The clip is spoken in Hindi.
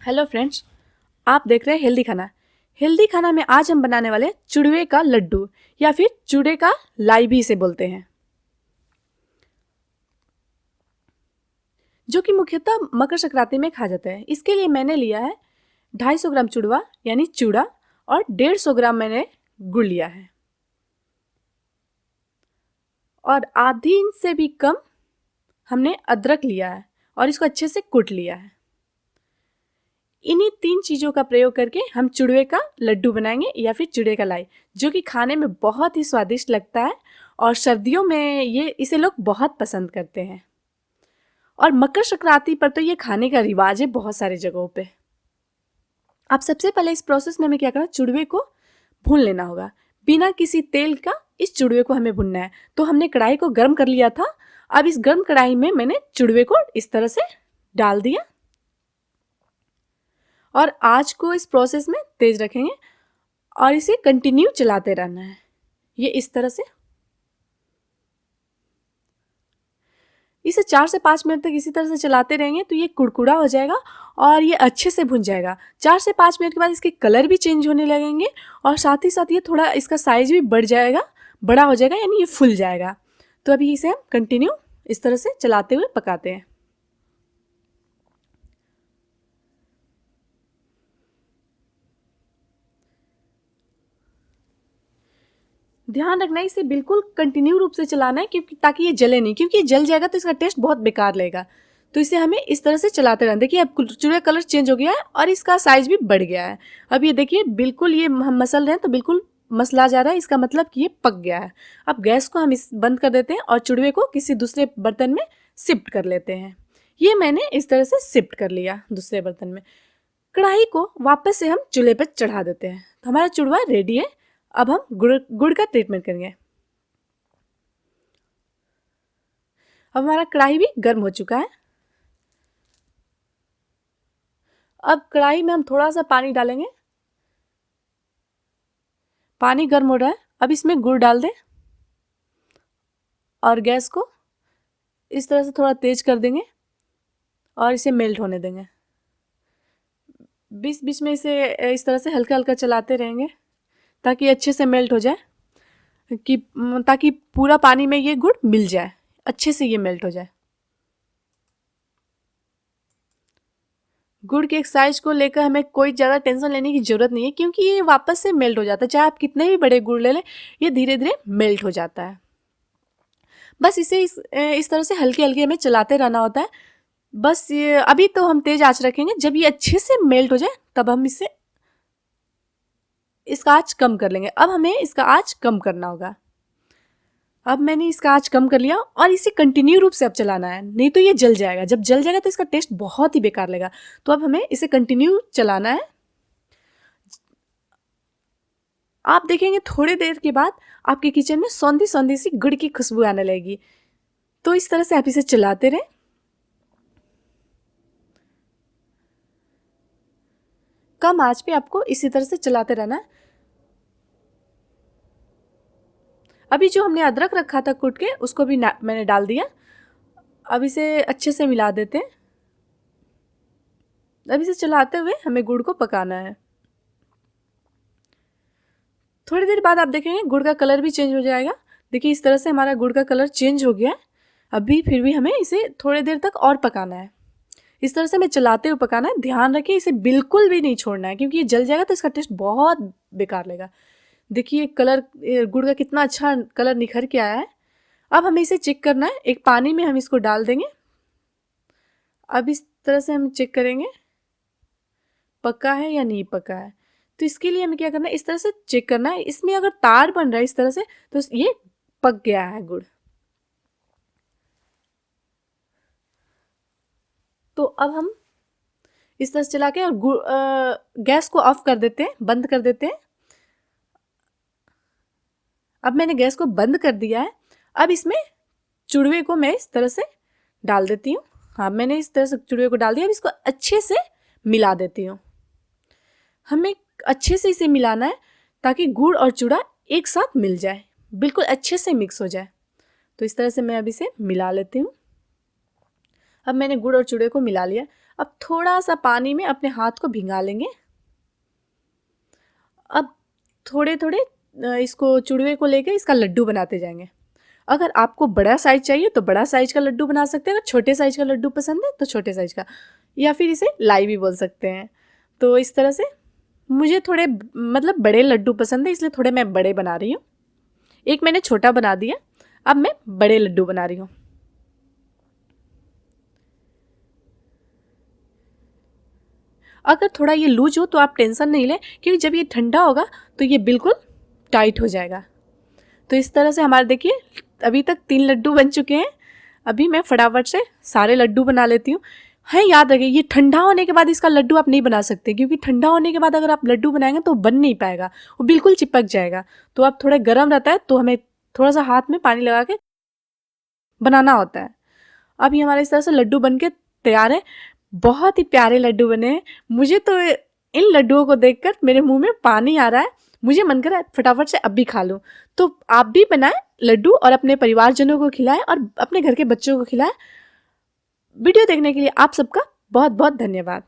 हेलो फ्रेंड्स, आप देख रहे हैं हेल्दी खाना। हेल्दी खाना में आज हम बनाने वाले चूड़े का लड्डू या फिर चूड़े का लाई भी इसे बोलते हैं, जो कि मुख्यतः मकर संक्रांति में खा जाता है। इसके लिए मैंने लिया है 250 ग्राम चूड़वा यानी चूड़ा और 150 ग्राम मैंने गुड़ लिया है और आधी इंच से भी कम हमने अदरक लिया है और इसको अच्छे से कूट लिया है। इन्हीं 3 चीज़ों का प्रयोग करके हम चूड़े का लड्डू बनाएंगे या फिर चूड़े का लाई, जो कि खाने में बहुत ही स्वादिष्ट लगता है और सर्दियों में इसे लोग बहुत पसंद करते हैं। और मकर संक्रांति पर तो ये खाने का रिवाज है बहुत सारी जगहों पे। अब सबसे पहले इस प्रोसेस में हमें क्या करना है, चूड़े को भून लेना होगा बिना किसी तेल का। इस चूड़े को हमें भूनना है। तो हमने कढ़ाई को गर्म कर लिया था। अब इस गर्म कढ़ाई में मैंने चूड़े को इस तरह से डाल दिया और आँच को इस प्रोसेस में तेज रखेंगे और इसे कंटिन्यू चलाते रहना है। ये इस तरह से इसे 4 से 5 मिनट तक इसी तरह से चलाते रहेंगे तो ये कुड़कुड़ा हो जाएगा और ये अच्छे से भुन जाएगा। 4 से 5 मिनट के बाद इसके कलर भी चेंज होने लगेंगे और साथ ही साथ ये थोड़ा इसका साइज भी बड़ा हो जाएगा, यानी ये फूल जाएगा। तो अभी इसे हम कंटिन्यू इस तरह से चलाते हुए पकाते हैं। ध्यान रखना है इसे बिल्कुल कंटिन्यू रूप से चलाना है, क्योंकि ताकि ये जले नहीं, क्योंकि ये जल जाएगा तो इसका टेस्ट बहुत बेकार लगेगा। तो इसे हमें इस तरह से चलाते रहना। देखिए अब चूड़े का कलर चेंज हो गया है और इसका साइज भी बढ़ गया है। अब ये देखिए बिल्कुल ये हम मसल रहे हैं तो बिल्कुल मसला जा रहा है, इसका मतलब कि ये पक गया है। अब गैस को हम इस बंद कर देते हैं और चूड़े को किसी दूसरे बर्तन में शिफ्ट कर लेते हैं। ये मैंने इस तरह से शिफ्ट कर लिया दूसरे बर्तन में। कढ़ाई को वापस से हम चूल्हे पर चढ़ा देते हैं। तो हमारा चूड़वा रेडी है। अब हम गुड़ का ट्रीटमेंट करेंगे। अब हमारा कढ़ाई भी गर्म हो चुका है। अब कढ़ाई में हम थोड़ा सा पानी डालेंगे। पानी गर्म हो रहा है। अब इसमें गुड़ डाल दें और गैस को इस तरह से थोड़ा तेज कर देंगे और इसे मेल्ट होने देंगे। बीच बीच में इसे इस तरह से हल्का हल्का चलाते रहेंगे ताकि अच्छे से मेल्ट हो जाए, कि ताकि पूरा पानी में ये गुड़ मिल जाए, अच्छे से ये मेल्ट हो जाए। गुड़ के एक साइज को लेकर हमें कोई ज़्यादा टेंशन लेने की ज़रूरत नहीं है, क्योंकि ये वापस से मेल्ट हो जाता है। चाहे आप कितने भी बड़े गुड़ ले लें, ये धीरे धीरे मेल्ट हो जाता है। बस इसे इस तरह से हल्के हल्के हमें चलाते रहना होता है। बस ये अभी तो हम तेज़ आंच रखेंगे, जब ये अच्छे से मेल्ट हो जाए तब हम इसका आँच कम कर लेंगे। अब हमें इसका आँच कम करना होगा। अब मैंने इसका आँच कम कर लिया और इसे कंटिन्यू रूप से अब चलाना है, नहीं तो ये जल जाएगा। जब जल जाएगा तो इसका टेस्ट बहुत ही बेकार लगेगा। तो अब हमें इसे कंटिन्यू चलाना है। आप देखेंगे थोड़ी देर के बाद आपके किचन में सौंधी सौंधी सी गुड़ की खुशबू आने लगेगी। तो इस तरह से आप इसे चलाते रहें। कम आंच पे आपको इसी तरह से चलाते रहना है। अभी जो हमने अदरक रखा था कूट के, उसको भी मैंने डाल दिया। अब इसे अच्छे से मिला देते हैं। अब इसे चलाते हुए हमें गुड़ को पकाना है। थोड़ी देर बाद आप देखेंगे गुड़ का कलर भी चेंज हो जाएगा। देखिए इस तरह से हमारा गुड़ का कलर चेंज हो गया है। अभी फिर भी हमें इसे थोड़ी देर तक और पकाना है। इस तरह से हमें चलाते हुए पकाना है। ध्यान रखिए इसे बिल्कुल भी नहीं छोड़ना है, क्योंकि ये जल जाएगा तो इसका टेस्ट बहुत बेकार लगेगा। देखिए कलर गुड़ का कितना अच्छा कलर निखर के आया है। अब हमें इसे चेक करना है। एक पानी में हम इसको डाल देंगे। अब इस तरह से हम चेक करेंगे पका है या नहीं पका है। तो इसके लिए हमें क्या करना है, इस तरह से चेक करना है। इसमें अगर तार बन रहा है इस तरह से तो ये पक गया है गुड़। तो अब हम इस तरह से चला के और गैस को ऑफ कर देते हैं, बंद कर देते हैं। अब मैंने गैस को बंद कर दिया है। अब इसमें चूड़वे को मैं इस तरह से डाल देती हूँ। हाँ, मैंने इस तरह से चूड़वे को डाल दिया। अब इसको अच्छे से मिला देती हूँ। हमें अच्छे से इसे मिलाना है ताकि गुड़ और चूड़ा एक साथ मिल जाए, बिल्कुल अच्छे से मिक्स हो जाए। तो इस तरह से मैं अब इसे मिला लेती हूँ। अब मैंने गुड़ और चूड़े को मिला लिया। अब थोड़ा सा पानी में अपने हाथ को भिंगा लेंगे। अब थोड़े थोड़े इसको चूड़वे को लेकर इसका लड्डू बनाते जाएंगे। अगर आपको बड़ा साइज चाहिए तो बड़ा साइज का लड्डू बना सकते हैं, अगर छोटे साइज का लड्डू पसंद है तो छोटे साइज का, या फिर इसे लाई भी बोल सकते हैं। तो इस तरह से मुझे थोड़े मतलब बड़े लड्डू पसंद है, इसलिए थोड़े मैं बड़े बना रही हूँ। एक मैंने छोटा बना दिया, अब मैं बड़े लड्डू बना रही हूँ। अगर थोड़ा ये लूज हो तो आप टेंशन नहीं लें, क्योंकि जब ये ठंडा होगा तो ये बिल्कुल टाइट हो जाएगा। तो इस तरह से हमारे देखिए अभी तक 3 लड्डू बन चुके हैं। अभी मैं फटाफट से सारे लड्डू बना लेती हूँ। हाँ, याद रखिए ये ठंडा होने के बाद इसका लड्डू आप नहीं बना सकते, क्योंकि ठंडा होने के बाद अगर आप लड्डू बनाएंगे तो बन नहीं पाएगा, वो बिल्कुल चिपक जाएगा। तो आप थोड़ा गर्म रहता है तो हमें थोड़ा सा हाथ में पानी लगा के बनाना होता है। अब ये हमारे इस तरह से लड्डू बन के तैयार है। बहुत ही प्यारे लड्डू बने हैं। मुझे तो इन लड्डुओं को देखकर मेरे मुंह में पानी आ रहा है, मुझे मन कर रहा है फटाफट से अब भी खा लूँ। तो आप भी बनाएं लड्डू और अपने परिवारजनों को खिलाएं और अपने घर के बच्चों को खिलाएं। वीडियो देखने के लिए आप सबका बहुत बहुत धन्यवाद।